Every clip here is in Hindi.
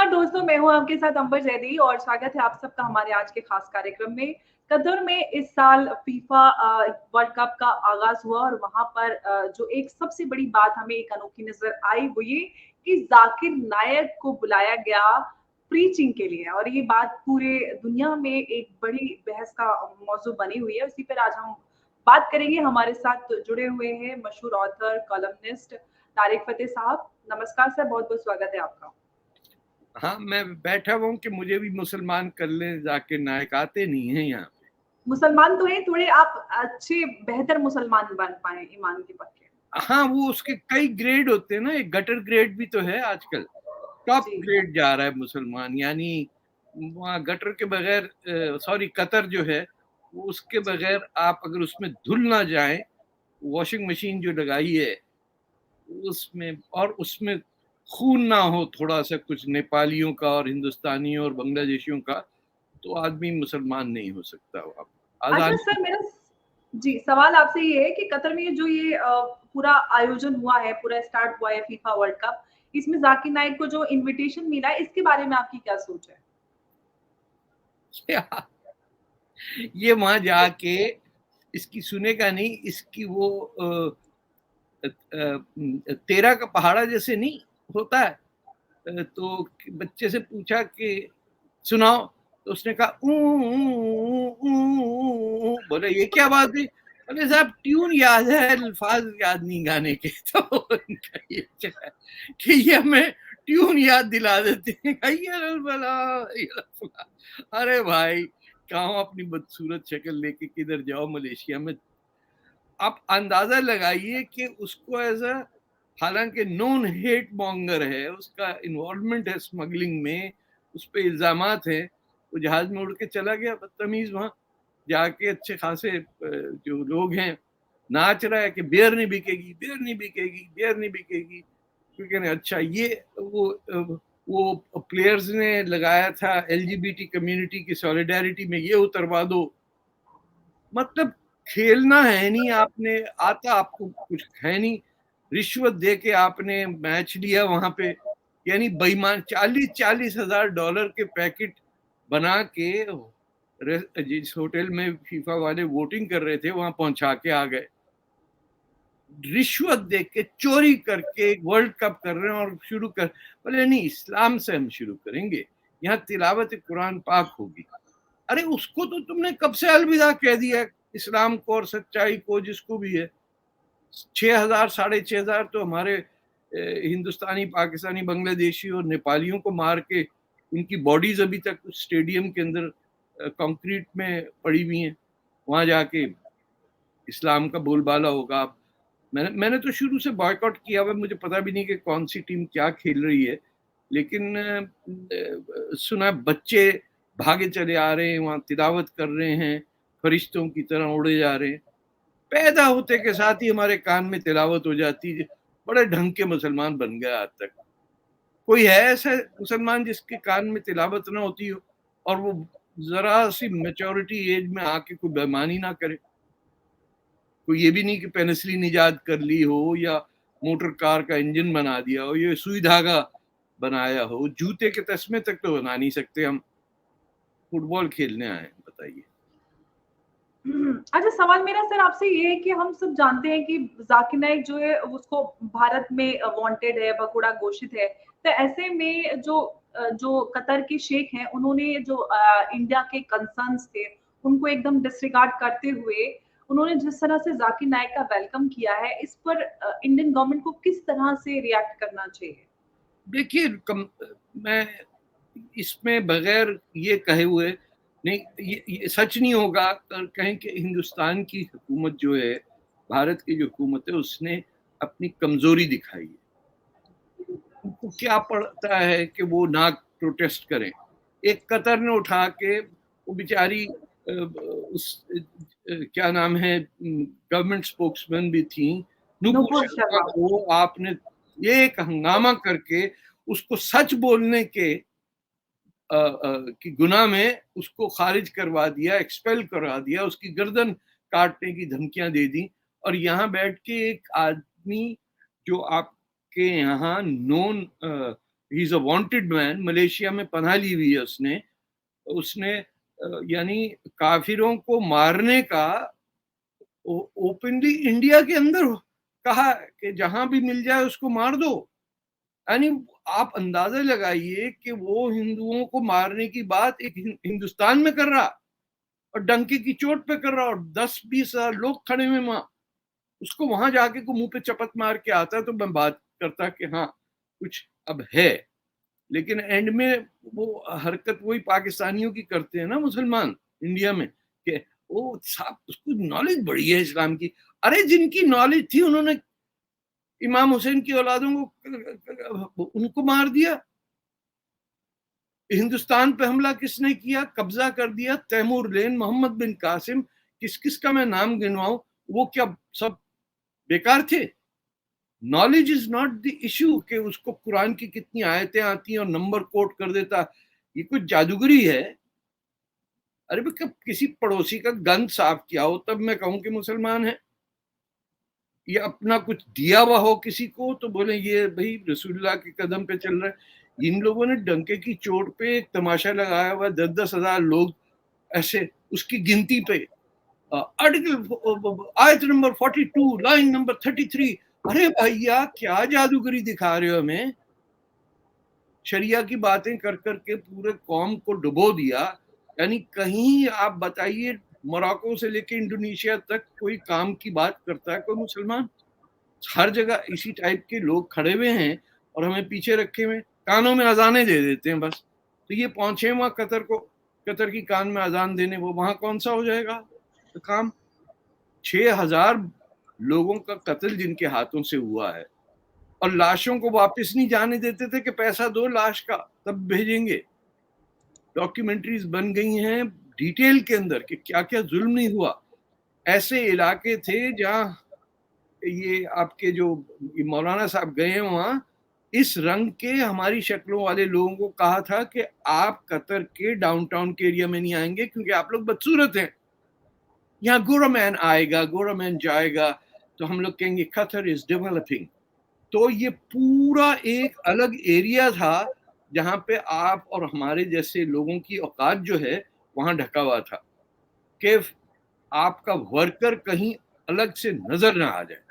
नमस्कार दोस्तों, मैं हूँ आपके साथ अंबर जैदी और स्वागत है आप सबका हमारे आज के खास कार्यक्रम में। कतर में इस साल फीफा वर्ल्ड कप का आगाज हुआ और वहां पर जो एक सबसे बड़ी बात हमें एक अनोखी नजर आई वो ये कि जाकिर नायक को बुलाया गया प्रीचिंग के लिए, और ये बात पूरे दुनिया में एक बड़ी बहस का मौजू बनी हुई है। उसी पर आज हम बात करेंगे। हमारे साथ जुड़े हुए हैं मशहूर ऑथर कॉलमनिस्ट तारिक फतेह साहब। नमस्कार सर, बहुत बहुत स्वागत है आपका। हाँ, मैं बैठा हुआ हूँ कि मुझे भी मुसलमान कर ले, जाकिर नायक आते नहीं है यहाँ पे। मुसलमान तो हैं, थोड़े आप अच्छे बेहतर मुसलमान बन पाए ईमान के पक्के। हाँ, वो उसके कई ग्रेड होते हैं ना, एक गटर ग्रेड भी तो है आजकल। टॉप जी ग्रेड जा रहा है मुसलमान, यानी वहाँ गटर के बगैर, सॉरी, कतर जो है वो उसके जी बगैर आप अगर उसमें धुल ना जाए, वॉशिंग मशीन जो लगाई है उसमें, और उसमें खून ना हो थोड़ा सा कुछ नेपालियों का और हिंदुस्तानियों और बांग्लादेशियों का, तो आदमी मुसलमान नहीं हो सकता। वो आप अच्छा आजादी। सर, मेरा जी सवाल आपसे ये है कि कतर में जो ये पूरा आयोजन हुआ है, पूरा स्टार्ट हुआ है फीफा वर्ल्ड कप, इसमें जाकिर नाइक को जो इनविटेशन मिला है इसके बारे में आपकी क्या सोच है? ये वहां जाके इसकी सुनेगा नहीं, इसकी वो तेरा का पहाड़ा जैसे नहीं होता है। तो बच्चे से पूछा कि सुनाओ, तो उसने कहा बोले ये क्या बात है। बोले साहब ट्यून याद है, अल्फाज याद नहीं गाने के। तो उनका ये है कि ये हमें ट्यून याद दिला देते हैं। अरे भाई, कहाँ अपनी बदसूरत शक्ल लेके किधर जाओ मलेशिया में। आप अंदाजा लगाइए कि उसको ऐसा, हालांकि नॉन हेट मॉन्गर है, उसका इन्वॉल्वमेंट है स्मगलिंग में, उस पर इल्जामात है, वो जहाज में उड़ के चला गया बदतमीज, वहां जाके अच्छे खासे जो लोग हैं नाच रहा है कि बियर नहीं बिकेगी, बियर नहीं बिकेगी, बियर नहीं बिकेगी। क्योंकि अच्छा ये वो प्लेयर्स ने लगाया था एलजीबीटी कम्युनिटी की सॉलिडारिटी में, ये उतरवा दो। मतलब खेलना है नहीं, आपने आता आपको कुछ है नहीं, रिश्वत दे के आपने मैच लिया वहां पे। यानी बेईमान 40,000 के पैकेट बना के जिस होटल में फीफा वाले वोटिंग कर रहे थे वहां पहुंचा के आ गए, रिश्वत दे के चोरी करके वर्ल्ड कप कर रहे हैं। और शुरू कर, बोले नहीं इस्लाम से हम शुरू करेंगे, यहाँ तिलावत कुरान पाक होगी। अरे उसको तो तुमने कब से अलविदा कह दिया, इस्लाम को और सच्चाई को, जिसको भी है। 6,000 6,500 तो हमारे हिंदुस्तानी, पाकिस्तानी, बांग्लादेशी और नेपालियों को मार के उनकी बॉडीज अभी तक स्टेडियम के अंदर कंक्रीट में पड़ी हुई हैं। वहां जाके इस्लाम का बोलबाला होगा। मैंने तो शुरू से बॉयकॉट किया हुआ, मुझे पता भी नहीं कि कौन सी टीम क्या खेल रही है, लेकिन सुना बच्चे भागे चले आ रहे हैं, वहां तिलावत कर रहे हैं, फरिश्तों की तरह उड़े जा रहे हैं। पैदा होते के साथ ही हमारे कान में तिलावत हो जाती है। बड़े ढंग के मुसलमान बन गए आज तक। कोई है ऐसा मुसलमान जिसके कान में तिलावत ना होती हो और वो जरा सी मेच्योरिटी एज में आके कोई बेईमानी ना करे? कोई ये भी नहीं कि पेनिसिलिन इजाद कर ली हो या मोटर कार का इंजन बना दिया हो, ये सुई धागा बनाया हो, जूते के तस्मे तक तो बना नहीं सकते हम। फुटबॉल खेलने आए, बताइए। अच्छा, सवाल मेरा सर आपसे ये है कि हम सब जानते हैं कि जाकिर नाइक जो है उसको भारत में वांटेड है, बकुड़ा घोषित है। तो ऐसे में जो कतर के शेख हैं उन्होंने जो इंडिया के कंसर्न्स थे उनको एकदम डिसरिगार्ड करते हुए उन्होंने जिस तरह से जाकिर नाइक का वेलकम किया है, इस पर इंडियन गवर्नमेंट को किस तरह से रिएक्ट करना चाहिए? देखिए, मैं इसमें बगैर ये कहे हुए नहीं, ये सच नहीं होगा कहें कि हिंदुस्तान की हुकूमत जो है, भारत की जो हुकूमत है, उसने अपनी कमजोरी दिखाई है। उनको क्या पड़ता है कि वो ना प्रोटेस्ट करें। एक कतर ने उठा के, वो बेचारी क्या नाम है, गवर्नमेंट स्पोक्समैन भी थी, नुपुर नूपुर शर्मा शर्मा। को आपने ये एक हंगामा करके उसको सच बोलने के की गुनाह में उसको खारिज करवा दिया, एक्सपेल करवा दिया, उसकी गर्दन काटने की धमकियां दे दी। और यहाँ बैठ के एक आदमी जो आपके यहाँ non he is a wanted man, Malaysia में पनाह ली हुई है उसने। उसने यानी काफिरों को मारने का ओपनली इंडिया के अंदर कहा कि जहां भी मिल जाए उसको मार दो। यानी आप अंदाजा लगाइए कि वो हिंदुओं को मारने की बात एक हिंदुस्तान में कर रहा और डंके की चोट पे कर रहा, और 10-20 हजार लोग खड़े हुए वहां। उसको वहां जाके को मुंह पे चपत मार के आता तो मैं बात करता कि हाँ कुछ अब है। लेकिन एंड में वो हरकत वही पाकिस्तानियों की करते हैं ना मुसलमान इंडिया में, कि वो साहब उसको नॉलेज बड़ी है इस्लाम की। अरे जिनकी नॉलेज थी उन्होंने इमाम हुसैन की औलादों को उनको मार दिया। हिंदुस्तान पे हमला किसने किया, कब्जा कर दिया, तैमूर लेन, मोहम्मद बिन कासिम, किस किस का मैं नाम गिनवाऊं, वो क्या सब बेकार थे? Knowledge is not the issue कि उसको कुरान की कितनी आयतें आती हैं और नंबर कोट कर देता, ये कुछ जादूगरी है। अरे भाई कब किसी पड़ोसी का गंद साफ किया हो तब मैं कहूं कि मुसलमान है, या अपना कुछ दिया हुआ हो किसी को तो बोले ये भाई रसूलुल्लाह के कदम पे चल रहा है। इन लोगों ने डंके की चोट पे एक तमाशा लगाया हुआ, 10-10 हजार लोग ऐसे उसकी गिनती पे। आर्टिकल आयत नंबर 42 लाइन नंबर 33। अरे भैया क्या जादूगरी दिखा रहे हो हमें? शरिया की बातें कर करके पूरे कौम को डुबो दिया। यानी कहीं आप बताइए मोरक्को से लेके इंडोनेशिया तक कोई काम की बात करता है कोई मुसलमान? हर जगह इसी टाइप के लोग खड़े हुए हैं और हमें पीछे रखे हुए, कानों में अजानें दे देते हैं बस। तो ये पहुंचे वहां कतर की कान में अजान देने, वो वहां कौन सा हो जाएगा तो काम? 6,000 लोगों का कत्ल जिनके हाथों से हुआ है, और लाशों को वापस नहीं जाने देते थे कि पैसा दो लाश का तब भेजेंगे। डॉक्यूमेंट्रीज बन गई हैं डिटेल के अंदर कि क्या क्या जुल्म नहीं हुआ। ऐसे इलाके थे जहां ये आपके जो मौलाना साहब गए हैं वहां, इस रंग के हमारी शक्लों वाले लोगों को कहा था कि आप कतर के डाउनटाउन के एरिया में नहीं आएंगे क्योंकि आप लोग बदसूरत हैं। यहाँ गोरामैन आएगा, गोरामैन जाएगा, तो हम लोग कहेंगे कतर इज डेवलपिंग। तो ये पूरा एक अलग एरिया था जहां पे आप और हमारे जैसे लोगों की औकात जो है वहां ढका हुआ था कि आपका वर्कर कहीं अलग से नजर ना आ जाए।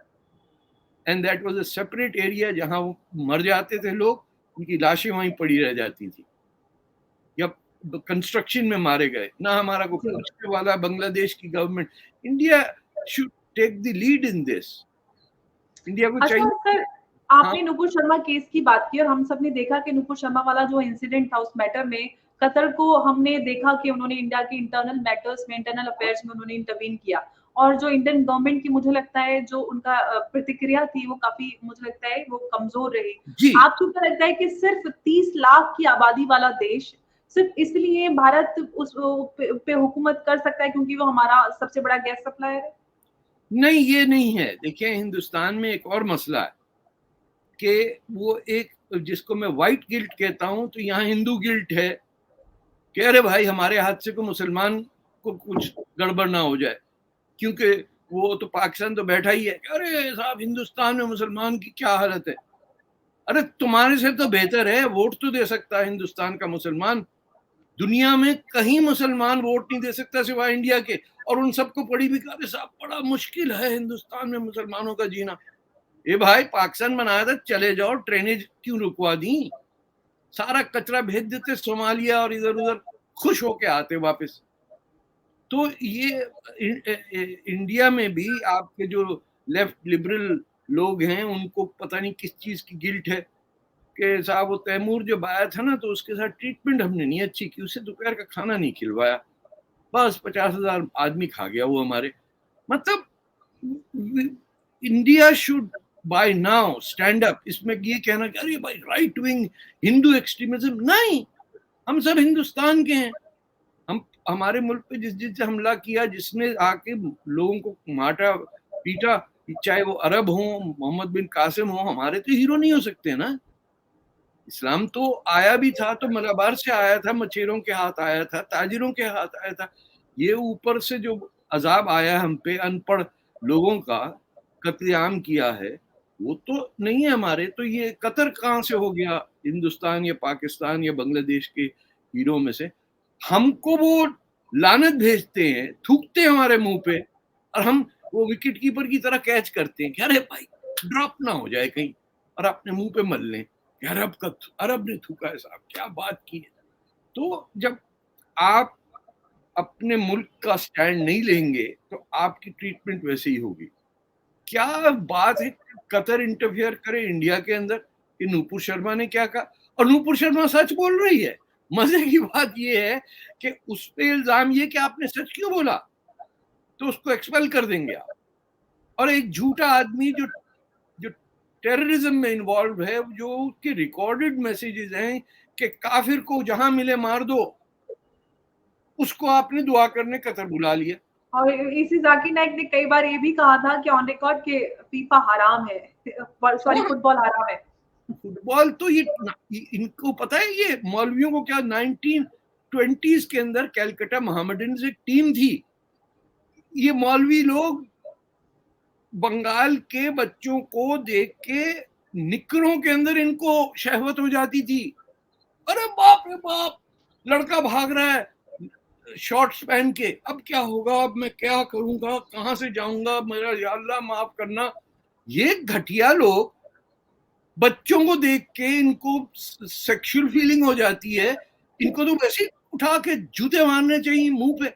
And that was a separate area जहां वो मर जाते थे लोग, उनकी लाशें वहीं पड़ी रह जाती थी, या कंस्ट्रक्शन में मारे गए ना। हमारा को पूछने वाला बांग्लादेश की government, India should take the lead in this. India को अच्छा चाहिए। सर, हाँ आपने नुपुर शर्मा केस की बात की और हम सब ने देखा कि नुपुर शर्मा वाला जो इंसिडेंट था उस मैटर में कतर को हमने देखा कि उन्होंने इंडिया के इंटरनल मैटर्स में, इंटरनल अफेयर्स में उन्होंने इंटरवीन किया। और जो इंडियन गवर्नमेंट की मुझे लगता है जो उनका प्रतिक्रिया थी वो काफी मुझे लगता है वो कमजोर रही। जी। आपको क्या लगता है कि सिर्फ 30 लाख की आबादी वाला देश सिर्फ इसलिए भारत उस पे हुकूमत कर सकता है क्योंकि वो हमारा सबसे बड़ा गैस सप्लायर है? नहीं ये नहीं है। देखिए हिंदुस्तान में एक और मसला है कि वो एक जिसको मैं व्हाइट गिल्ट कहता हूं, तो यहाँ हिंदू गिल्ट है कि अरे भाई हमारे हाथ से को मुसलमान को कुछ गड़बड़ ना हो जाए, क्योंकि वो तो पाकिस्तान तो बैठा ही है। अरे साहब हिंदुस्तान में मुसलमान की क्या हालत है? अरे तुम्हारे से तो बेहतर है, वोट तो दे सकता है हिंदुस्तान का मुसलमान। दुनिया में कहीं मुसलमान वोट नहीं दे सकता सिवाय इंडिया के, और उन सबको पड़ी भी अरे साहब बड़ा मुश्किल है हिंदुस्तान में मुसलमानों का जीना। ए भाई पाकिस्तान बनाया था, चले जाओ, ट्रेनें क्यों रुकवा दी? सारा कचरा भेज देते सोमालिया और इधर उधर, खुश होके आते वापस। तो ये इंडिया में भी आपके जो लेफ्ट लिबरल लोग हैं उनको पता नहीं किस चीज की गिल्ट है कि साहब वो तैमूर जब आया था ना तो उसके साथ ट्रीटमेंट हमने नहीं अच्छी की, उसे दोपहर का खाना नहीं खिलवाया, बस 50,000 आदमी खा गया वो हमारे। मतलब India should buy now stand up. इसमें ये कहना कि अरे भाई राइट विंग हिंदू एक्सट्रीमिज्म, नहीं, हम सब हिंदुस्तान के हैं। हम हमारे मुल्क पे जिससे हमला किया, जिसने आके लोगों को मारा पीटा, चाहे वो अरब हो, मोहम्मद बिन कासिम हो, हमारे तो हीरो नहीं हो सकते ना। इस्लाम तो आया भी था तो मलाबार से आया था, मछेरों के हाथ आया था, ताजिरों के हाथ आया था। ये ऊपर से जो अजाब आया हम पे अनपढ़ लोगों का, कत्लेआम किया है, वो तो नहीं है हमारे। तो ये कतर कहाँ से हो गया हिंदुस्तान या पाकिस्तान या बांग्लादेश के हीरो में से, हमको वो लानत भेजते हैं, थूकते हैं हमारे मुंह पे, और हम वो विकेट कीपर की तरह कैच करते हैं कि अरे भाई ड्रॉप ना हो जाए कहीं, और अपने मुंह पे मल लें कि अरब ने थूका है साहब, क्या बात की है। तो जब आप अपने मुल्क का स्टैंड नहीं लेंगे तो आपकी ट्रीटमेंट वैसे ही होगी। क्या बात है, कतर इंटरफियर करे इंडिया के अंदर, कि नूपुर शर्मा ने क्या कहा, और नूपुर शर्मा सच बोल रही है। मजे की बात ये है कि उस पे इल्जाम ये कि आपने सच क्यों बोला, तो उसको एक्सपेल कर देंगे आप। और एक झूठा आदमी जो जो टेररिज्म में इन्वॉल्व है, जो उसके रिकॉर्डेड मैसेजेस हैं कि काफिर को जहां मिले मार दो, उसको आपने दुआ करने कतर बुला लिया। और इसी जाकिर नाइक ने कई बार ये भी कहा था कि ऑन रिकॉर्ड के फीफा हराम है, सॉरी फुटबॉल हराम है। फुटबॉल तो ये इनको पता है, ये मौलवियों को क्या, 1920s के अंदर कैलकाटा मोहम्मडन से टीम थी, ये मौलवी लोग बंगाल के बच्चों को देख के निकरों के अंदर इनको शहवत हो जाती थी। अरे बाप रे बाप, लड़का भाग रहा है शॉर्ट्स पहन के, अब क्या होगा, अब मैं क्या करूंगा, कहां से जाऊंगा, मेरा या अल्लाह माफ करना। ये घटिया लोग, बच्चों को देख के इनको सेक्सुअल फीलिंग हो जाती है, इनको तो वैसे ही उठा के जूते मारने चाहिए, मुंह पे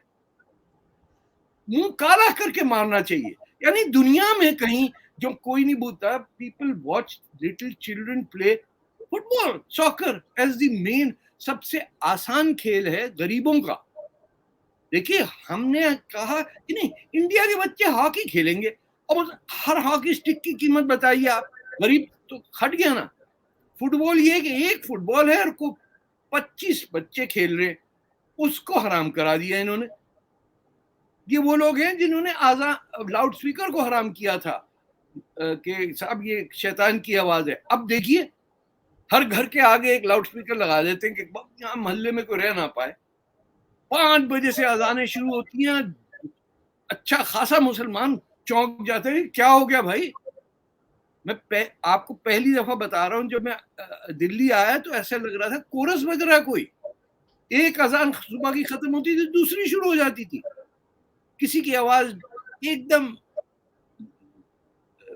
मुंह काला करके मारना चाहिए। यानी दुनिया में कहीं जो कोई नहीं बोलता, people watch little children play football, soccer as the main, सबसे आसान खेल है गरीबों का। देखिए हमने कहा कि नहीं, इंडिया के बच्चे हॉकी खेलेंगे, और हर हॉकी स्टिक की कीमत बताइए आप, गरीब तो हट गया ना। फुटबॉल ये कि एक फुटबॉल है और को 25 बच्चे खेल रहे, उसको हराम करा दिया इन्होंने। ये वो लोग हैं जिन्होंने लाउड स्पीकर को हराम किया था कि साहब ये शैतान की आवाज है। अब देखिए हर घर के आगे एक लाउड स्पीकर लगा देते हैं कि यहाँ मोहल्ले में कोई रह ना पाए। 5 बजे से अजानें शुरू होती हैं, अच्छा खासा मुसलमान चौंक जाते हैं, क्या हो गया भाई। मैं आपको पहली दफा बता रहा हूँ, जब मैं दिल्ली आया तो ऐसा लग रहा था कोरस बज रहा है कोई, एक अजान सुबह की खत्म होती थी, दूसरी शुरू हो जाती थी, किसी की आवाज एकदम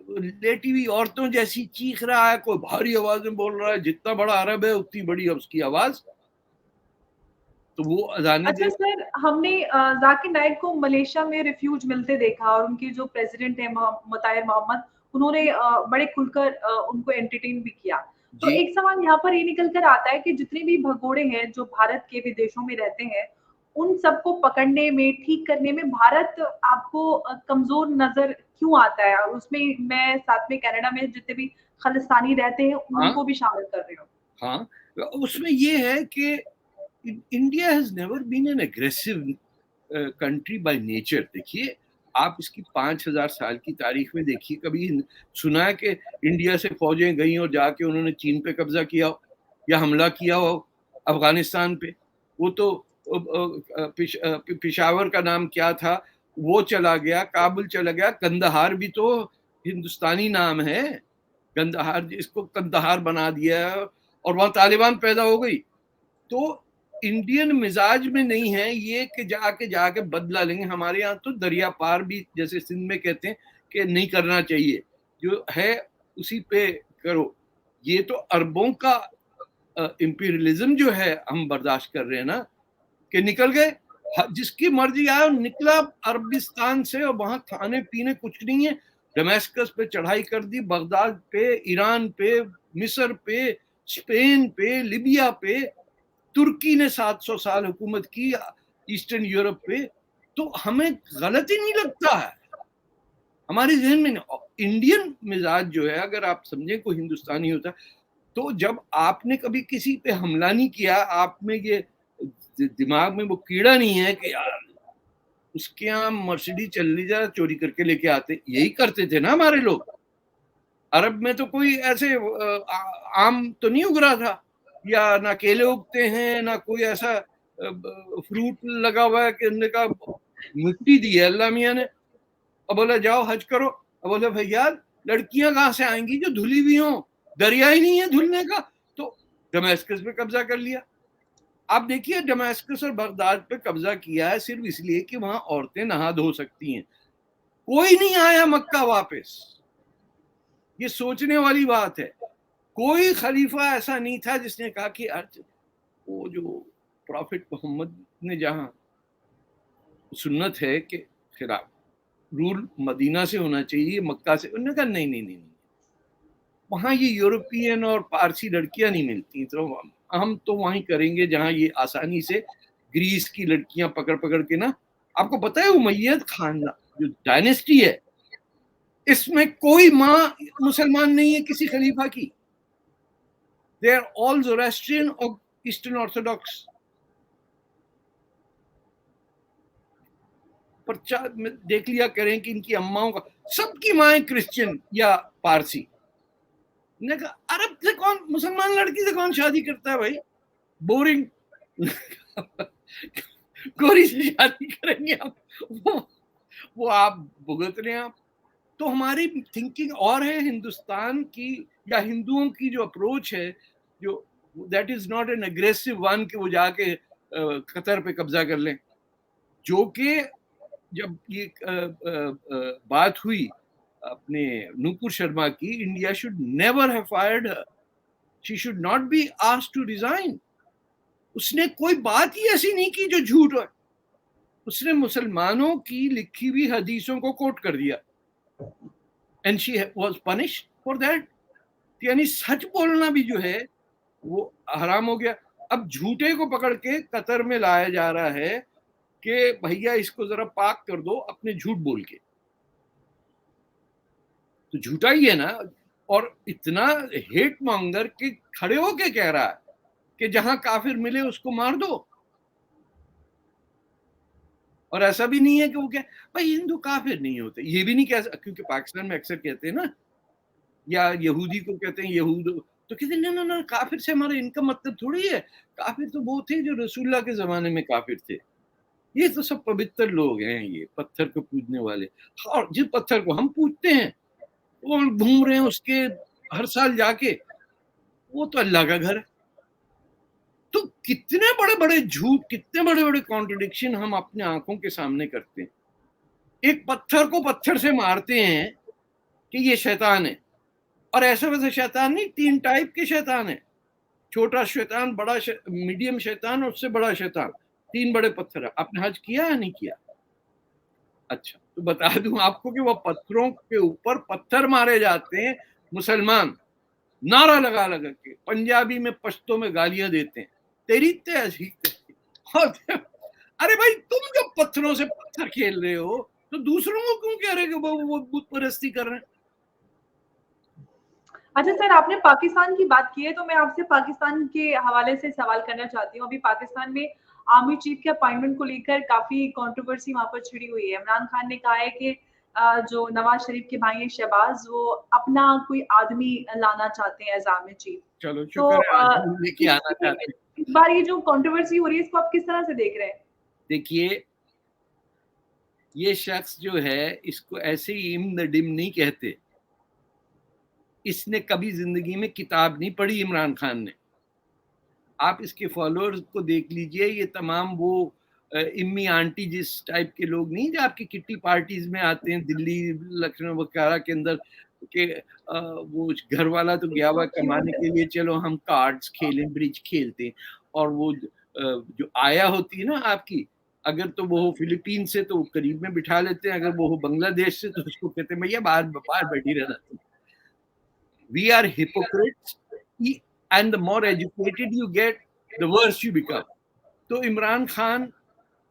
लेटी हुई औरतों जैसी चीख रहा है, कोई भारी आवाज में बोल रहा है, जितना बड़ा अरब है उतनी बड़ी उसकी आवाज। तो वो अजाने अच्छा सर, हमने जाकिर नाइक को मलेशिया में रिफ्यूज मिलते देखा, और उनके जो प्रेसिडेंट है मुताहिर मोहम्मद, उन्होंने बड़े खुलकर उनको एंटरटेन भी किया। तो जी एक सवाल यहाँ पर ये निकल कर आता है कि जितने भी भगोड़े हैं जो भारत के विदेशों में रहते हैं, उन सबको पकड़ने में, ठीक करने में भारत आपको कमजोर नजर क्यों आता है? और उसमें मैं साथ में कनाडा में जितने भी खालिस्तानी रहते हैं हाँ उनको भी शामिल कर रही हूँ। हाँ, उसमें ये है कि India has never been an aggressive country by nature. देखिए आप इसकी 5000 साल की तारीख में देखिए, कभी सुना है कि इंडिया से फौजें गई और जाके उन्होंने चीन पे कब्जा किया हो या हमला किया हो अफगानिस्तान पे। वो तो पिशावर का नाम क्या था, वो चला गया, काबुल चला गया, कंदहार भी तो हिंदुस्तानी नाम है, कंदहार, इसको कंदहार बना दिया है, और वहां तालिबान पैदा हो गई। तो इंडियन मिजाज में नहीं है ये कि जाके जाके बदला लेंगे। हमारे यहाँ तो दरिया पार भी, जैसे सिंध में कहते हैं कि नहीं करना चाहिए, जो है उसी पे करो। ये तो अरबों का इंपीरियलिज्म जो है हम बर्दाश्त कर रहे हैं ना, कि निकल गए, जिसकी मर्जी आया निकला अरबिस्तान से, और वहां खाने पीने कुछ नहीं है। डमेस्कस पे चढ़ाई कर दी, बगदाद पे, ईरान पे, मिस्र पे, स्पेन पे, लिबिया पे, तुर्की ने 700 साल हुकूमत की ईस्टर्न यूरोप पे। तो हमें गलत ही नहीं लगता है, हमारे जहन में नहीं। इंडियन मिजाज जो है, अगर आप समझें कोई हिंदुस्तानी होता, तो जब आपने कभी किसी पे हमला नहीं किया, आप में ये दिमाग में वो कीड़ा नहीं है कि यार उसके यहाँ मर्सिडीज चल ली जा, चोरी करके लेके आते। यही करते थे ना हमारे लोग। अरब में तो कोई ऐसे आम तो नहीं उग रहा था, या ना केले उगते हैं, ना कोई ऐसा फ्रूट लगा हुआ है कि उन्होंने कहा मिट्टी दी है अल्लाह मियाँ ने, अब बोला जाओ हज करो। अब बोले भैया लड़कियां कहाँ से आएंगी जो धुली हुई हों, दरिया ही नहीं है धुलने का। तो दमिश्क पे कब्जा कर लिया। आप देखिए दमिश्क और बगदाद पे कब्जा किया है सिर्फ इसलिए कि वहां औरतें नहा धो सकती हैं। कोई नहीं आया मक्का वापस। ये सोचने वाली बात है। कोई खलीफा ऐसा नहीं था जिसने कहा कि वो जो प्रॉफिट मोहम्मद ने जहां सुन्नत है कि खिलाफ रूल मदीना से होना चाहिए, मक्का से, उन्होंने कहा नहीं नहीं नहीं, वहां ये यूरोपियन और पारसी लड़कियां नहीं मिलती, तो हम तो वहीं करेंगे जहां ये आसानी से ग्रीस की लड़कियां पकड़ पकड़ के ना। आपको पता है उमैयद खानदान जो डायनेस्टी है, इसमें कोई माँ मुसलमान नहीं है किसी खलीफा की। दे आर ऑल ज़ोरास्ट्रियन और ईस्टर्न ऑर्थोडॉक्स। पर देख लिया करें कि इनकी अम्माओं का सबकी माएँ क्रिश्चियन या पारसी। ने कहा अरब से कौन, मुसलमान लड़की से कौन शादी करता है भाई, बोरिंग। गोरी से शादी करेंगे आप, वो आप भुगत रहे हैं आप। तो हमारी थिंकिंग और है हिंदुस्तान की या हिंदुओं की जो अप्रोच है, जो that is not an aggressive one कि वो जाके कतर पे कब्जा कर लें। जो कि जब ये बात हुई अपने नूपुर शर्मा की, India should never have fired her, she should not be asked to resign. उसने कोई बात ही ऐसी नहीं की जो झूठ है। उसने मुसलमानों की लिखी हुई हदीसों को कोट कर दिया and she was punished for that. यानी सच बोलना भी जो है वो हराम हो गया। अब झूठे को पकड़ के कतर में लाया जा रहा है कि भैया इसको जरा पाक कर दो अपने झूठ बोल के, तो झूठा ही है ना। और इतना हेट मॉन्गर के खड़े होके कह रहा है कि जहां काफिर मिले उसको मार दो। और ऐसा भी नहीं है कि वो क्या भाई हिंदू काफिर नहीं होते, ये भी नहीं कह सकते, क्योंकि पाकिस्तान में अक्सर कहते हैं ना, या यहूदी को कहते हैं यहूद, तो कहते हैं ना ना काफिर से हमारा इनका मतलब थोड़ी है। काफिर तो वो थे जो रसूलुल्लाह के जमाने में काफिर थे। ये तो सब पवित्र लोग हैं, ये पत्थर को पूजने वाले। और जिस पत्थर को हम पूजते हैं वो घूम रहे हैं उसके हर साल जाके, वो तो अल्लाह का घर है। तो कितने बड़े बड़े झूठ, कितने बड़े बड़े कॉन्ट्रडिक्शन हम अपने आंखों के सामने करते हैं। एक पत्थर को पत्थर से मारते हैं कि ये शैतान है, और ऐसे वैसे शैतान नहीं, 3 टाइप के शैतान है। छोटा शैतान, बड़ा मीडियम शैतान और उससे बड़ा शैतान, 3 बड़े पत्थर है। आपने हज किया या नहीं किया? अच्छा, तो बता दूं आपको कि वो पत्थरों के ऊपर पत्थर मारे जाते हैं मुसलमान, नारा लगा लगा के, पंजाबी में पश्तो में गालियां देते हैं, तेरी तेजी। अरे भाई तुम जब पत्थरों से पत्थर खेल रहे हो तो दूसरों को क्यों कह रहे हो वो बुत परस्ती कर रहे हैं? अच्छा सर, आपने पाकिस्तान की बात की है तो मैं आपसे पाकिस्तान के हवाले से सवाल करना चाहती हूँ। अभी पाकिस्तान में आर्मी चीफ के अपॉइंटमेंट को लेकर काफी कंट्रोवर्सी वहां पर छिड़ी हुई है। इमरान खान ने कहा है कि जो नवाज शरीफ के भाई हैं शहबाज, वो अपना कोई आदमी लाना चाहते हैं एज आर्मी चीफ। चलो तो शुक्र है आदमी लेके आना चाहते हैं। इस बार ये जो कंट्रोवर्सी हो रही है इसको आप किस तरह से देख रहे हैं? देखिए, ये शख्स जो है इसको ऐसे ही इम द डिम नहीं कहते। इसने कभी जिंदगी में किताब नहीं पढ़ी इमरान खान ने। आप इसके फॉलोअर्स को देख लीजिए, ये तमाम वो इम्मी आंटी जिस टाइप के लोग नहीं जो आपकी किट्टी पार्टीज में आते हैं दिल्ली, लखनऊ वगैरह के अंदर के, वो घर वाला तो गया हुआ कमाने के लिए, चलो हम कार्ड्स खेलें, ब्रिज खेलते हैं। और वो जो आया होती है ना आपकी, अगर तो वो हो फिलीपीन से तो करीब में बिठा लेते हैं, अगर वो हो बांग्लादेश से तो उसको कहते हैं भैया बाहर बाहर बैठी रहना तुम। We are hypocrites, and the more educated you get, the worse you become. तो इमरान खान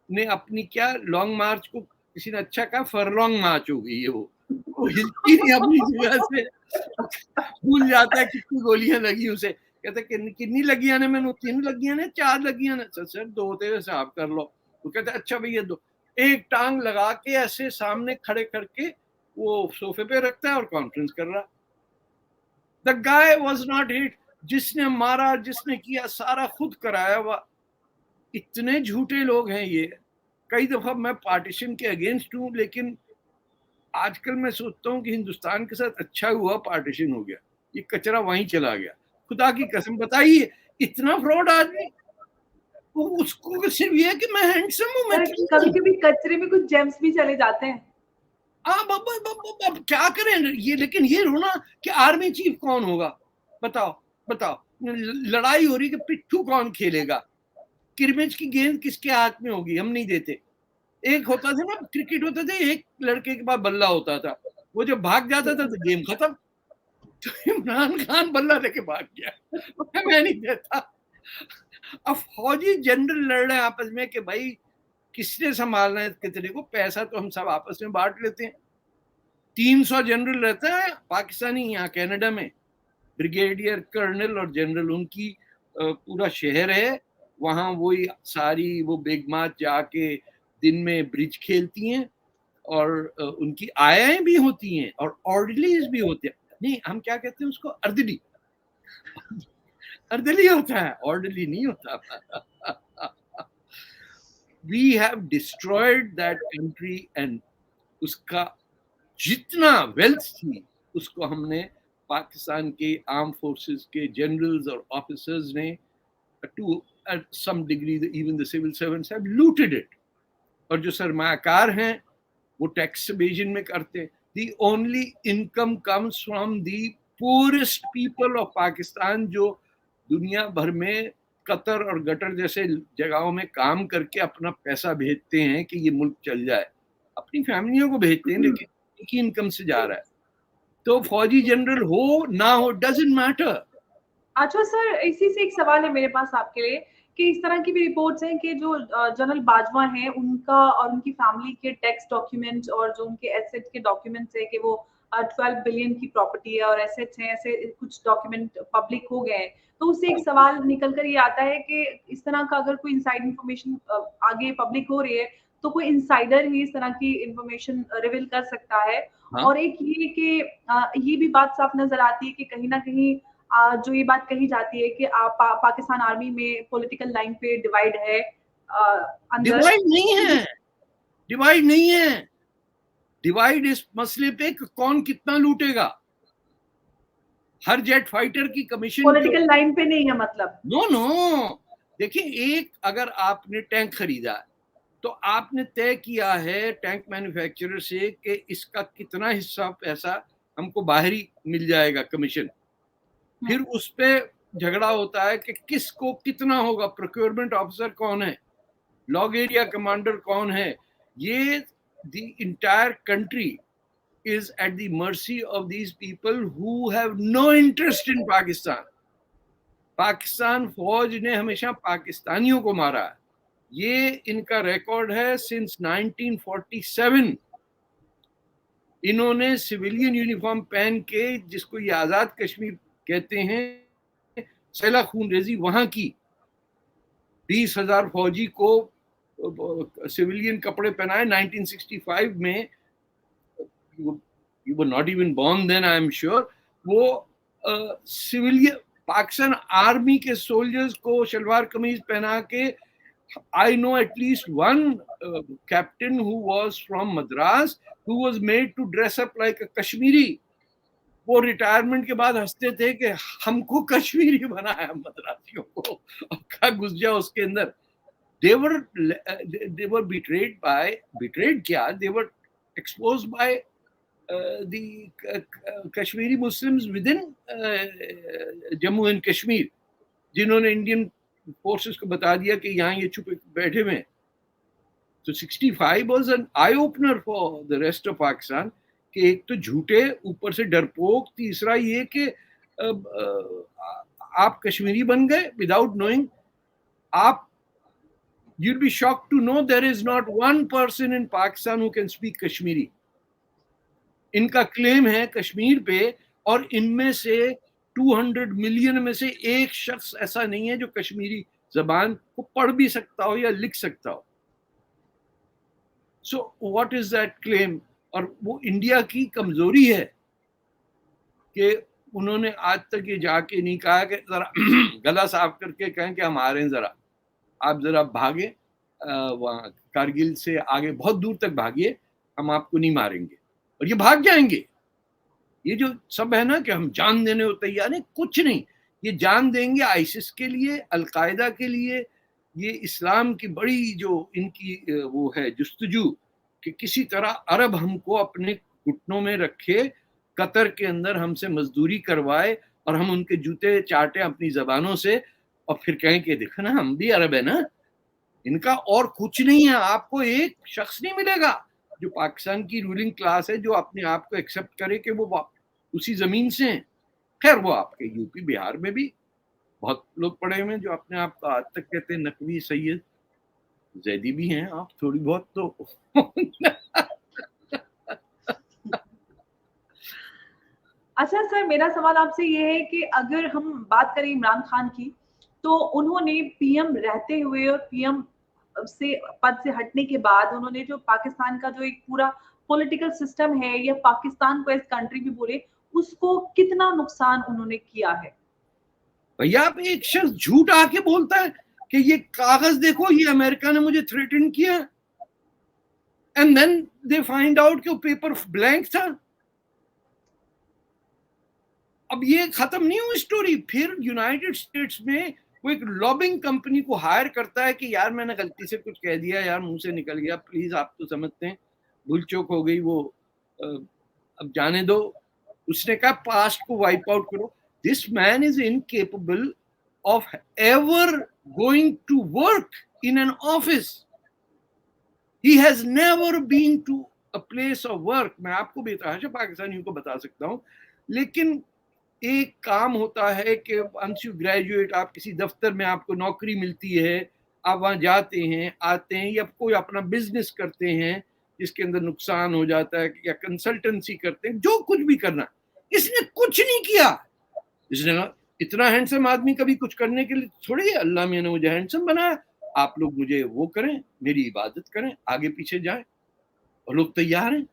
ने अपनी क्या लॉन्ग मार्च को किसी ने अच्छा कहा फरलॉन्ग मार्च हो गई है, वो हिलती नहीं अपनी जगह से, भूल जाता है कितनी गोलियां लगी उसे। कहते कितनी लगियां ने, मैंने 3 लगियां ने, 4 लगियां ने। सर 2 थे, हिसाब कर लो। वो कहते अच्छा भैया 2। एक टांग लगा के ऐसे सामने खड़े करके वो सोफे पे रखता है और कॉन्फ्रेंस कर रहा। The guy was not hit. जिसने मारा, जिसने किया, सारा खुद कराया हुआ। इतने झूठे लोग हैं ये। कई दफा मैं पार्टीशन के अगेंस्ट हूं, लेकिन आजकल मैं सोचता हूं कि हिंदुस्तान के साथ अच्छा हुआ पार्टीशन हो गया, ये कचरा वहीं चला गया। खुदा की कसम बताइए, इतना फ्रॉड आदमी, वो उसको सिर्फ ये है कि मैं हैंडसम हूँ, मैं क्यों कभी नहीं? कभी कचरे में कुछ जेम्स भी चले जाते हैं। हाँ अब क्या करें ये, लेकिन ये रोना कि आर्मी चीफ कौन होगा, बताओ बताओ, लड़ाई हो रही कि पिट्ठू कौन खेलेगा, क्रिकेट की गेंद किसके हाथ में होगी, हम नहीं देते। एक होता था ना, क्रिकेट होता था, एक लड़के के पास बल्ला होता था, वो जब भाग जाता था तो गेम खत्म। तो इमरान खान बल्ला लेके भाग गया, मैं नहीं देता। अब फौजी जनरल लड़ रहे हैं आपस में कि भाई किसने संभालना है कितने को, पैसा तो हम सब आपस में बांट लेते हैं। 300 जनरल रहते हैं पाकिस्तानी यहाँ कनाडा में, ब्रिगेडियर कर्नल और जनरल, उनकी पूरा शहर है वहां, वही सारी वो बेगमात जाके दिन में ब्रिज खेलती हैं, और उनकी आयाएं भी होती हैं और ऑर्डलीज भी होते हैं। नहीं, हम क्या कहते हैं उसको, अर्दली, अर्दली होता है, ऑर्डली नहीं होता। We have destroyed that country, and उसका जितना वेल्थ थी उसको हमने, पाकिस्तान के आर्म फोर्सेस के जनरल्स और ऑफिसर्स ने, to some degree even the civil servants have looted it. और जो सरमायाकार हैं वो टैक्स एवेजन में करते हैं। The only income comes from the poorest people of Pakistan, जो दुनिया भर में कतर और गटर जैसे जगहों में काम करके अपना पैसा भेजते हैं कि ये मुल्क चल जाए, अपनी फैमिलियों को भेजते हैं, लेकिन एक ही इनकम से जा रहा है। तो फौजी जनरल हो ना हो, डजंट मैटर। अच्छा सर, इसी से एक सवाल है मेरे पास आपके लिए कि इस तरह की भी रिपोर्ट्स हैं कि जो जनरल बाजवा हैं उनका और उनकी फैमिली के टैक्स डॉक्यूमेंट्स और जो उनके एसेट्स के डॉक्यूमेंट्स है कि वो 12 बिलियन की प्रॉपर्टी है और एसेट्स हैं, ऐसे कुछ डॉक्यूमेंट पब्लिक हो गए हैं। तो उससे एक सवाल निकल कर ये आता है कि इस तरह का अगर कोई इनसाइड इंफॉर्मेशन आगे पब्लिक हो रही है तो कोई इनसाइडर ही इस तरह की इंफॉर्मेशन रिवील कर सकता है। हाँ, और एक ये कि ये भी बात साफ नजर आती है कि कहीं ना कहीं जो ये बात कही जाती है कि पाकिस्तान आर्मी में पॉलिटिकल लाइन पे डिवाइड है अंदर। डिवाइड नहीं है, डिवाइड नहीं है। डिवाइड इस मसले पे कि कौन कितना लूटेगा। हर जेट फाइटर की कमीशन पॉलिटिकल लाइन पे नहीं है मतलब। नो नो, देखिए, एक अगर आपने टैंक खरीदा तो आपने तय किया है टैंक मैन्युफैक्चरर से कि इसका कितना हिस्सा पैसा हमको बाहरी मिल जाएगा कमीशन। फिर उस पे झगड़ा होता है कि किसको कितना होगा, प्रोक्योरमेंट ऑफिसर कौन है, लॉग एरिया कमांडर कौन है। ये the entire country is at the mercy of these people who have no interest in Pakistan. Pakistan फौज ने हमेशा पाकिस्तानियों को मारा है, ये इनका रिकॉर्ड है सिंस 1947। इन्होंने सिविलियन यूनिफॉर्म पहन के, जिसको ये आजाद कश्मीर कहते हैं, सैला खून रेजी वहां की 20,000 फौजी को सिविलियन कपड़े पहनाए 1965 में। You were not even born then, I am sure. वो सिविलियन पाकिस्तान आर्मी के सोल्जर्स को शलवार कमीज पहना के, I know at least one captain who was from Madras who was made to dress up like a Kashmiri. वो रिटायरमेंट के बाद हंसते थे कि हमको कश्मीरी बनाया मद्रासियों को, अब क्या घुस जाओ उसके अंदर। They were betrayed क्या, they were exposed by the Kashmiri Muslims within Jammu and Kashmir, जिन्होंने इंडियन फोर्सेस को बता दिया कि यहाँ ये छुपे बैठे हुए हैं। तो 65 was an eye opener for the rest of Pakistan कि एक तो झूठे, ऊपर से डरपोक, तीसरा ये कि आप कश्मीरी बन गए विदाउट नोइंग। आप you'll be shocked to know there is not one person in Pakistan who can speak Kashmiri. इनका क्लेम है कश्मीर पे, और इनमें से 200 मिलियन में से एक शख्स ऐसा नहीं है जो कश्मीरी जबान को पढ़ भी सकता हो या लिख सकता हो। So what is that claim? और वो इंडिया की कमजोरी है कि उन्होंने आज तक ये जाके नहीं कहा कि जरा गला साफ करके कहें कि हम आ रहे हैं, जरा आप जरा भागे वहाँ कारगिल से आगे बहुत दूर तक भागिए, हम आपको नहीं मारेंगे। और ये भाग जाएंगे। ये जो सब है ना कि हम जान देने को तैयार नहीं, कुछ नहीं। ये जान देंगे आईसिस के लिए, अलकायदा के लिए। ये इस्लाम की बड़ी जो इनकी वो है जुस्तजू कि किसी तरह अरब हमको अपने घुटनों में रखे, कतर के अंदर हमसे मजदूरी करवाए और हम उनके जूते चाटे अपनी जबानों से, और फिर कहें कि देखो ना हम भी अरब है ना। इनका और कुछ नहीं है। आपको एक शख्स नहीं मिलेगा जो पाकिस्तान की रूलिंग क्लास है जो अपने आप को एक्सेप्ट करे कि वो उसी जमीन से हैं। खैर वो आपके यूपी बिहार में भी बहुत लोग पड़े हुए हैं जो अपने आप को आज तक कहते हैं नकवी सैयद, जैदी भी हैं आप थोड़ी बहुत तो। अच्छा सर, मेरा सवाल आपसे ये है कि अगर हम बात करें इमरान खान की, तो उन्होंने पीएम रहते हुए और पीएम से पद से हटने के बाद उन्होंने जो पाकिस्तान का जो एक पूरा पॉलिटिकल सिस्टम है या पाकिस्तान को एज कंट्री भी बोले, उसको कितना नुकसान उन्होंने किया है? भैया आप एक शख्स झूठ आके बोलता है कि ये कागज देखो, ये अमेरिका ने मुझे थ्रेटन किया, and then they find out कि वो पेपर ब्लैंक था। अब ये खत्म नहीं हुई स्टोरी। फिर यूनाइटेड स्टेट्स में वो एक लॉबिंग कंपनी को हायर करता है कि यार मैंने गलती से कुछ कह दिया यार, मुंह से निकल गया, प्लीज आप तो समझते हैं भूल चूक हो गई, वो अब जाने दो। उसने कहा पास्ट को वाइप आउट करो। This man is incapable of ever going to work in an office. He has never been to a place of work. मैं आपको बेतहाशा पाकिस्तानियों को बता सकता हूँ, लेकिन एक काम होता है कि वंस यू ग्रेजुएट, आप किसी दफ्तर में आपको नौकरी मिलती है, आप वहां जाते हैं आते हैं, या कोई अपना बिजनेस करते हैं जिसके अंदर नुकसान हो जाता है, या कंसल्टेंसी करते हैं, जो कुछ भी करना। इसने कुछ नहीं किया। इसने कहा इतना हैंडसम आदमी कभी कुछ करने के लिए थोड़ी है, अल्लाह मियां ने मुझे हैंडसम बनाया, आप लोग मुझे वो करें, मेरी इबादत करें, आगे पीछे जाएं। और लोग तैयार हैं।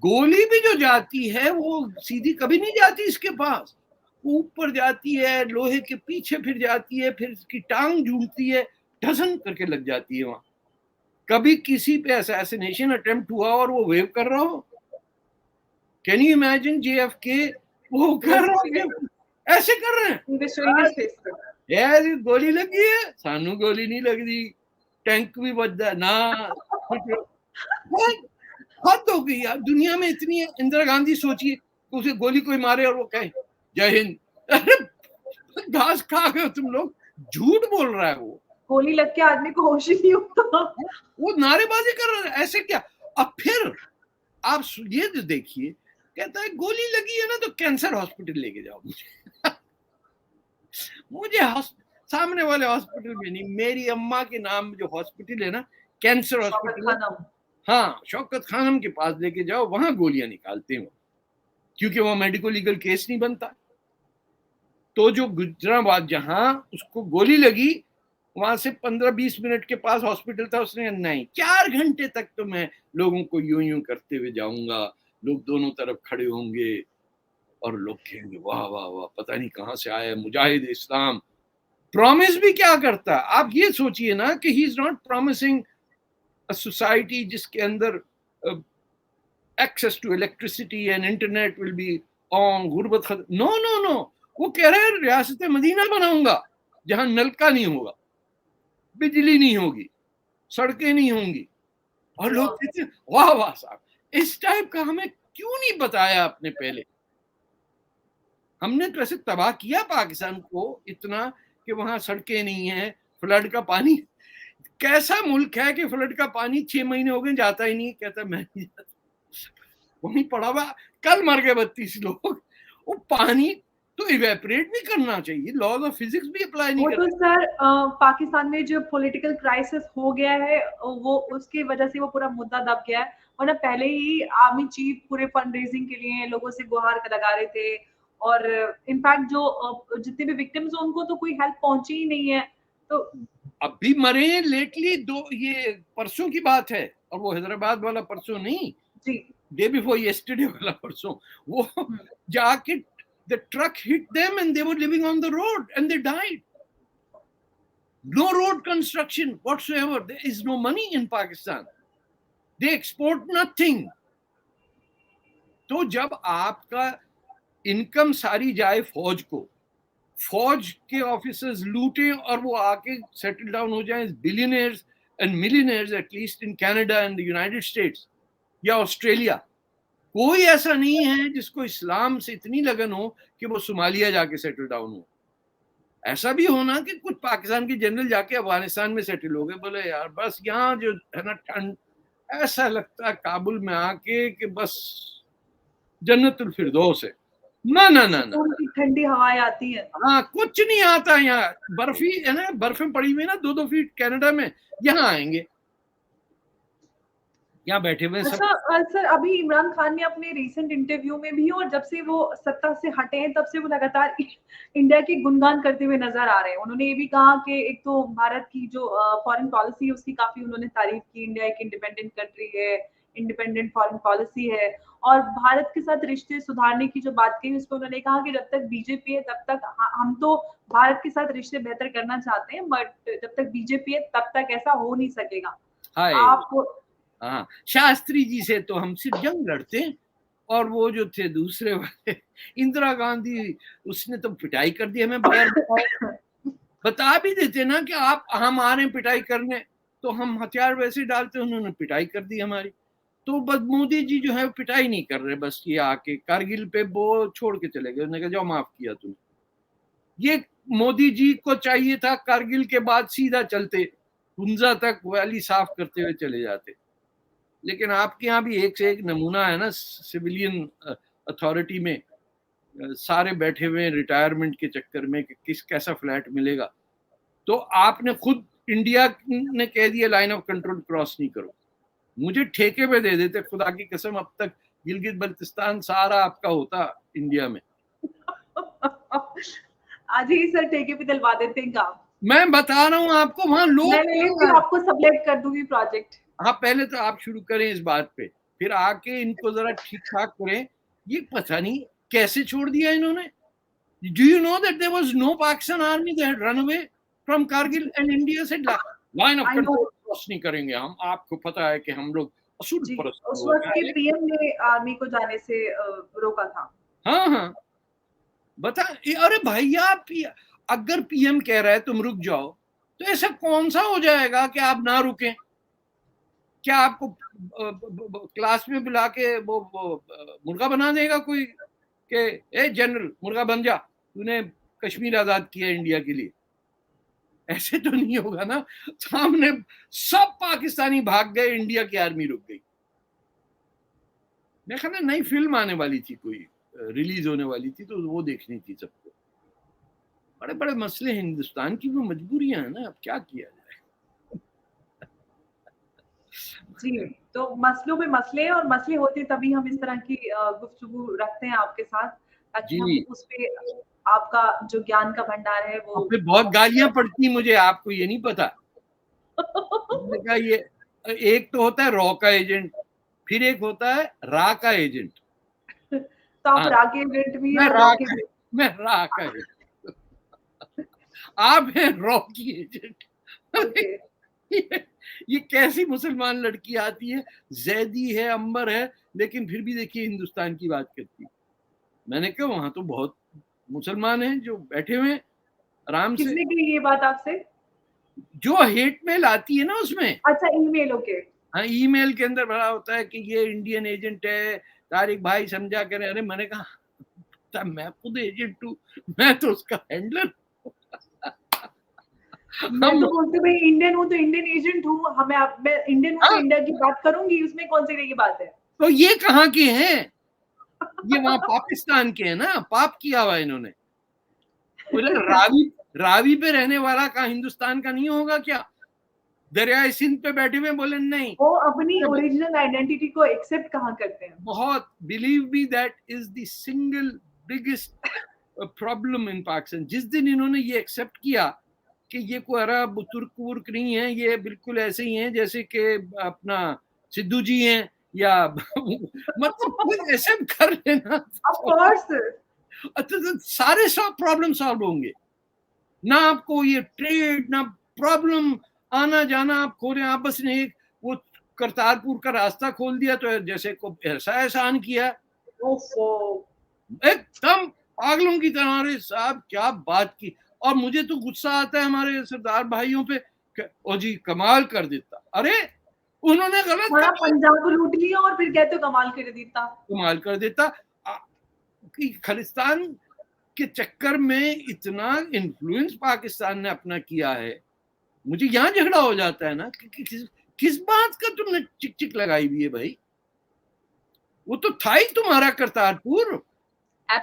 गोली भी जो जाती है वो सीधी कभी नहीं जाती इसके पास, ऊपर जाती है, लोहे के पीछे फिर जाती है, फिर इसकी टांग झूलती है, ढसन करके लग जाती है वहां। कभी किसी पे असैसिनेशन अटेम्प्ट हुआ और वो वेव कर रहा हो? कैन यू इमेजिन JFK वो कर रहा है, ऐसे कर रहे हैं यार, गोली लगी है, सानू गोली नहीं लगती, टैंक भी बजदा ना। हद हो गई यार, दुनिया में इतनी है। इंदिरा गांधी सोचिए, उसे गोली कोई मारे और वो कहे जय हिंद। अरे घास खा गए तुम लोग, झूठ बोल रहा है वो। गोली लग के आदमी को होश ही नहीं होता। वो नारेबाजी कर रहा है, ऐसे क्या? अब फिर आप ये जो देखिए, कहता है गोली लगी है ना तो कैंसर हॉस्पिटल लेके जाओ मुझे। मुझे सामने वाले हॉस्पिटल में नहीं, मेरी अम्मा के नाम जो हॉस्पिटल है ना, कैंसर हॉस्पिटल, हाँ शौकत खानम के पास लेके जाओ, वहां गोलियां निकालते हैं, क्योंकि वहां मेडिको लीगल केस नहीं बनता। तो जो गुजराबाद जहां उसको गोली लगी, वहां से 15-20 मिनट के पास हॉस्पिटल था, उसने नहीं 4 घंटे तक तो मैं लोगों को यूं यूं करते हुए जाऊंगा, लोग दोनों तरफ खड़े होंगे और लोग कहेंगे वाह वाह वाह, पता नहीं कहां से आया मुजाहिद इस्लाम। प्रॉमिस भी क्या करता है आप ये सोचिए ना, कि he is not promising a society जिसके अंदर access to electricity and internet will be on, गुर्बत खत्म। नो नो नो, वो कह रहे हैं रियासत मदीना बनाऊंगा जहां नलका नहीं होगा, बिजली नहीं होगी, सड़कें नहीं होंगी। और लोग कहते हैं वाह वाह साहब, इस टाइप का हमें क्यों नहीं बताया आपने पहले? हमने तो ऐसे तबाह किया पाकिस्तान को इतना कि वहां सड़कें नहीं है, फ्लड का पानी, कैसा मुल्क है कि फ्लड का पानी 6 महीने हो गए जाता ही नहीं, कहता मैं नहीं जाता, वहीं पड़ा हुआ। कल मर गए 32 लोग। वो पानी तो इवेपोरेट भी करना चाहिए, लॉज ऑफ फिजिक्स भी अप्लाई नहीं वो तो करते। सर पाकिस्तान में जो पॉलिटिकल क्राइसिस हो गया है, वो उसकी वजह से वो पूरा मुद्दा दब गया है, वरना पहले ही आर्मी चीफ पूरे फंड रेजिंग के लिए लोगों से गुहार लगा रहे थे, और इनफैक्ट जो जितने भी विक्टिम्स हैं उनको तो कोई हेल्प पहुंची ही नहीं है। तो अभी मरे लेटली दो, ये परसों की बात है, और वो हैदराबाद वाला परसों नहीं, जी, डे बिफोर यस्टरडे वाला परसों, वो जाके the truck hit them and they were living on the road and they died. No road construction whatsoever. There is no money in Pakistan. They export nothing. तो जब आपका इनकम सारी जाए फौज को, फौज के ऑफिसर्स लूटें और वो आके सेटल डाउन हो जाएं billionaires and millionaires at least in Canada and the United states या ऑस्ट्रेलिया। कोई ऐसा नहीं है जिसको इस्लाम से इतनी लगन हो कि वो सोमालिया जाके सेटल डाउन हो। ऐसा भी होना कि कुछ पाकिस्तान के जनरल जाके अफगानिस्तान में सेटल हो गए, बोले यार बस यहाँ जो है ना ठंड, ऐसा लगता है काबुल में आके कि बस जन्नतुल फिरदौस है। ना ना ना ना, की ठंडी हवाएं आती है। हाँ कुछ नहीं आता यहाँ, बर्फी है ना, बर्फें पड़ी हुई ना 2-2 फीट कनाडा में, यहाँ आएंगे, यहाँ बैठे हुए सब। अच्छा सर, अभी इमरान खान ने अपने रिसेंट इंटरव्यू में भी और जब से वो सत्ता से हटे हैं तब से वो लगातार इंडिया की गुणगान करते हुए नजर आ रहे हैं। उन्होंने ये भी कहा कि एक तो भारत की जो फॉरेन पॉलिसी है उसकी काफी उन्होंने तारीफ की, इंडिया एक इंडिपेंडेंट कंट्री है, इंडिपेंडेंट फॉरेन पॉलिसी है, और भारत के साथ रिश्ते सुधारने की जो बात कही उसको उन्होंने कहा कि जब तक बीजेपी है तब तक हम तो भारत के साथ रिश्ते बेहतर करना चाहते हैं, बट जब तक बीजेपी है तब तक ऐसा हो नहीं सकेगा। आप हाँ, शास्त्री जी से तो हम सिर्फ जंग लड़ते हैं, और वो जो थे दूसरे वाले इंदिरा गांधी, उसने तो पिटाई कर दी हमें बगैर बता भी देते ना कि आप हम आ रहे हैं पिटाई करने, तो हम हथियार वैसे डालते, उन्होंने पिटाई कर दी हमारी। तो बस मोदी जी जो है पिटाई नहीं कर रहे, बस ये आके कारगिल पे वो छोड़ के चले गए, उन्होंने कहा जाओ माफ किया तुमने। ये मोदी जी को चाहिए था कारगिल के बाद सीधा चलते हुंजा तक वैली साफ करते हुए चले जाते, लेकिन आपके यहाँ भी एक से एक नमूना है ना सिविलियन अथॉरिटी में, सारे बैठे हुए रिटायरमेंट के चक्कर में कि किस कैसा फ्लैट मिलेगा। तो आपने खुद इंडिया ने कह दिया लाइन ऑफ कंट्रोल क्रॉस नहीं करो, मुझे ठेके पे दे देते, खुदा की कसम अब तक गिलगित बल्तिस्तान सारा आपका होता इंडिया में। आज ही सर ठेके पे दिलवा देते हैं काम। मैं बता रहा हूँ आपको, वहां लोग आपको सबलेट कर दूंगी प्रोजेक्ट। हाँ पहले तो आप शुरू करें इस बात पे, फिर आके इनको जरा ठीक ठाक करें। ये पता नहीं कैसे छोड़ दिया इन्होंने। Do you know that there was no Pakistan army that had run away from Kargil and India said line of control cross नहीं करेंगे हम, आपको पता है कि हम लोग असूल परस्त उस वक्त के पीएम ने आर्मी को जाने से रोका था। हाँ हाँ बता, अरे भैया अगर पीएम कह रहा है तुम रुक जाओ, तो ऐसा कौन सा हो जाएगा कि आप ना रुकें? क्या आपको क्लास में बुला के वो मुर्गा बना देगा कोई कि ए जनरल मुर्गा बन जा, तूने कश्मीर आजाद किया इंडिया के लिए? ऐसे तो नहीं होगा ना। सामने सब पाकिस्तानी भाग गए, इंडिया की आर्मी रुक गई। मैं ख्याल नई फिल्म आने वाली थी, कोई रिलीज होने वाली थी, तो वो देखनी थी सबको। बड़े बड़े मसले हिंदुस्तान की, वो मजबूरियां हैं ना, अब क्या किया जाए। जी, तो मसलों पे मसले, और मसले होते तभी हम इस तरह की गुफ्तगू रखते हैं आपके साथ, ताकि हम उस पे आपका जो ज्ञान का भंडार है वो। बहुत गालियां पड़ती मुझे, आपको ये नहीं पता। ये एक तो होता है रॉ का एजेंट, फिर एक होता है रा का एजेंट। तो आप रा के एजेंट भी हैं? मैं रा का एजेंट, आप हैं रॉ की एजेंट। ये कैसी मुसलमान लड़की आती है, जैदी है, अंबर है, लेकिन फिर भी देखिए हिंदुस्तान की बात करती है। मैंने कहा वहां तो बहुत मुसलमान हैं जो बैठे हुए आराम से। किसने कही ये बात आपसे? जो हेट मेल आती है ना उसमें। अच्छा, ईमेल, ओके। हाँ, ईमेल के अंदर भरा होता है कि ये इंडियन एजेंट है, तारिक भाई समझा करे। अरे मैंने कहा मैं खुद एजेंट हूँ, मैं तो उसका हैंडलर। मैं तो बोलती भाई इंडियन हूँ तो इंडियन एजेंट हूँ, मैं इंडियन हूँ तो इंडिया की बात करूंगी, उसमें कौन सी बात है? तो ये कहाँ के हैं? ये वहां पाकिस्तान के हैं ना, पाप किया हुआ इन्होंने। रावी पे रहने वाला का हिंदुस्तान का नहीं होगा क्या? दरियाए सिंध पे बैठे हुए बोले नहीं, वो अपनी ओरिजिनल आइडेंटिटी को एक्सेप्ट कहाँ करते हैं? बहुत, believe me that is the single biggest problem in Pakistan. जिस दिन इन्होंने ये एक्सेप्ट किया कि ये कोई अरब तुर्क वुर्क नहीं है, ये बिल्कुल ऐसे ही हैं जैसे कि अपना सिद्धू जी हैं, या मतलब कुछ ऐसे कर लेना, तो सारे सब प्रॉब्लम सॉल्व होंगे ना। आपको ये ट्रेड ना प्रॉब्लम, आना जाना आप खोले, आप बस ने एक वो करतारपुर का रास्ता खोल दिया तो जैसे को ऐसा एहसान किया, एकदम पागलों की तरह, अरे साहब क्या बात की। और मुझे तो गुस्सा आता है हमारे सरदार भाइयों पे, ओ जी कमाल कर देता, अरे उन्होंने गलत बड़ा कमाल पंजाब लूट लिया और फिर कहते हो कमाल कर देता। कमाल कर देता। कि खालिस्तान के चक्कर में इतना इन्फ्लुएंस पाकिस्तान ने अपना किया है, मुझे यहाँ झगड़ा हो जाता है ना कि किस बात का तुमने चिक चिक लगाई हुई है भाई। वो तो था ही तुम्हारा करतारपुर।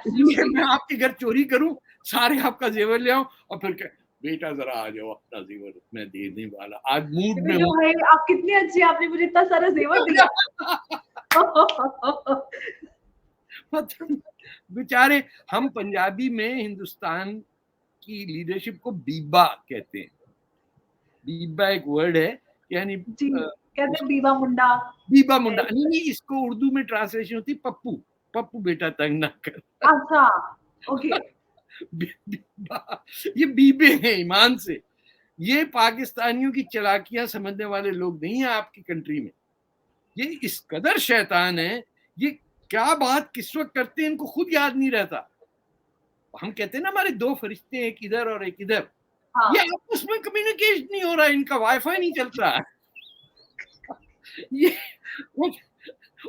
ये मैं आपके घर चोरी करूं, सारे आपका जेवर ले आऊं और फिर बेटा जरा आ जाओ अपना जेवर मैं देने वाला, आज मूड में हूं। भाई आप कितने अच्छे, आपने मुझे इतना सारा जेवर दिया। बेचारे, हम पंजाबी में हिंदुस्तान की लीडरशिप को बीबा कहते हैं। बीबा एक वर्ड है, यानी कहते हैं बीबा मुंडा। बीबा मुंडा नहीं, इसको उर्दू में ट्रांसलेशन होती पप्पू, पप्पू बेटा तंग ना कर। अच्छा ओके। ये बीबे हैं ईमान से। ये पाकिस्तानियों की चालाकियां समझने वाले लोग नहीं है आपकी कंट्री में। ये इस कदर शैतान है, ये क्या बात किस वक्त करते हैं इनको खुद याद नहीं रहता। हम कहते हैं ना हमारे दो फरिश्ते, एक इधर और एक इधर। हाँ। ये आपस में कम्युनिकेशन नहीं हो रहा है, इनका वाईफाई नहीं चलता है। ये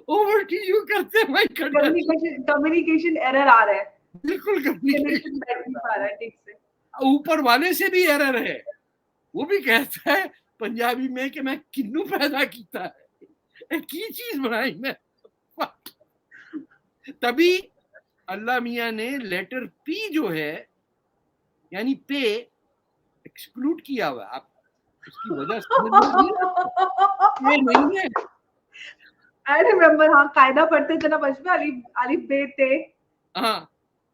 ओवर की यू करते हैं, कम्युनिकेशन एरर आ रहा है। बिल्कुल कम्युनिकेशन ठीक से। ऊपर वाले से भी एरर है, वो भी कहता है पंजाबी में कि मैं किन्नू पैदा किया है, की चीज बनाई मैं। तभी अल्लाह मियाँ ने लेटर पी जो है यानी पे एक्सक्लूड किया हुआ। आप उसकी वजह नहीं है। आई रिमेम्बर, हाँ कायदा पढ़ते थे ना बचपन, अलिफ बे ते। हाँ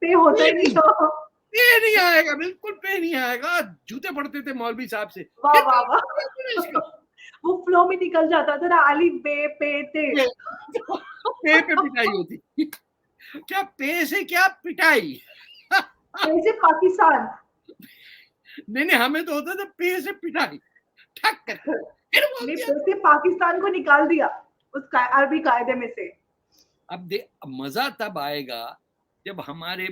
पे होता ही नहीं, तो पे नहीं आएगा, बिल्कुल पे नहीं आएगा। जूते पड़ते थे मौलवी साहब से। वाह वाह वाह। वो फ्लो में निकल जाता था ना, अलिफ बे पे ते। पे पे पिटाई होती। क्या पे से क्या पिटाई? पे से पाकिस्तान। नहीं हमें तो होता था पे से पिटाई, ठक कर। पे से पाकिस्तान को निकाल दिया उस अरबी कायदे में से। अब मजा तब आएगा जब हमारे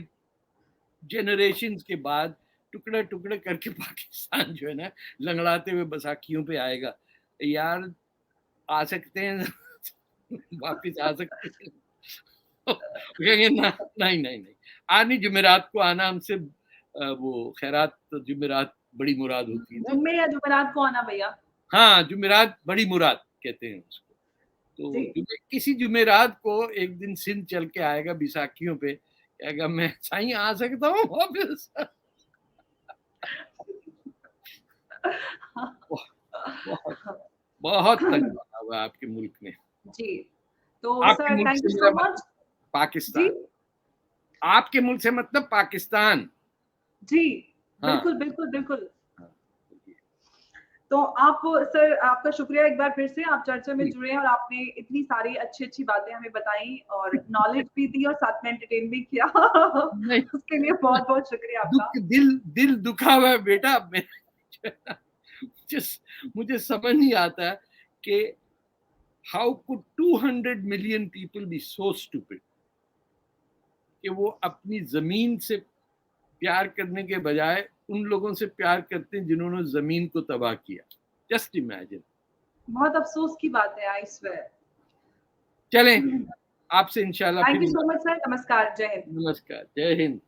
जनरेशन के बाद टुकड़े टुकड़े करके पाकिस्तान जो है ना लंगड़ाते हुए बैसाखियों पे आएगा। यार आ सकते हैं वापिस आ सकते हैं। कहेंगे ना नहीं आनी जुमेरात को आना, हमसे वो खैरात जुमेरात बड़ी मुराद होती है ना। जुम्मे या जुमेरात को आना भैया। हाँ जुमेरात बड़ी मुराद कहते हैं उसको। तो किसी जुमेरात को एक दिन सिंध चल के आएगा बैसाखियों पे, कहेगा मैं साईं आ सकता हूँ वापस। बहुत तकलीफ हुआ आपके मुल्क में जी। तो sir thank you so much. Pakistan, आपके मुल्क से मतलब पाकिस्तान। जी बिल्कुल बिल्कुल बिल्कुल। तो आप सर, आपका शुक्रिया एक बार फिर से, आप चर्चा में जुड़े और आपने इतनी सारी अच्छी बातें हमें बताई और नॉलेज भी दी और साथ में एंटरटेन भी किया। उसके लिए बहुत बहुत शुक्रिया आपका। दिल दुखा हुआ है बेटा। मुझे समझ नहीं आता कि how could 200 million people be so stupid कि वो अपनी जमीन से प्यार करने के बजाय उन लोगों से प्यार करते हैं जिन्होंने जमीन को तबाह किया। Just imagine. बहुत अफसोस की बात है, आई स्वेयर। चलें आपसे इंशाल्लाह। Thank you so much sir. नमस्कार, जय हिंद। नमस्कार, जय हिंद।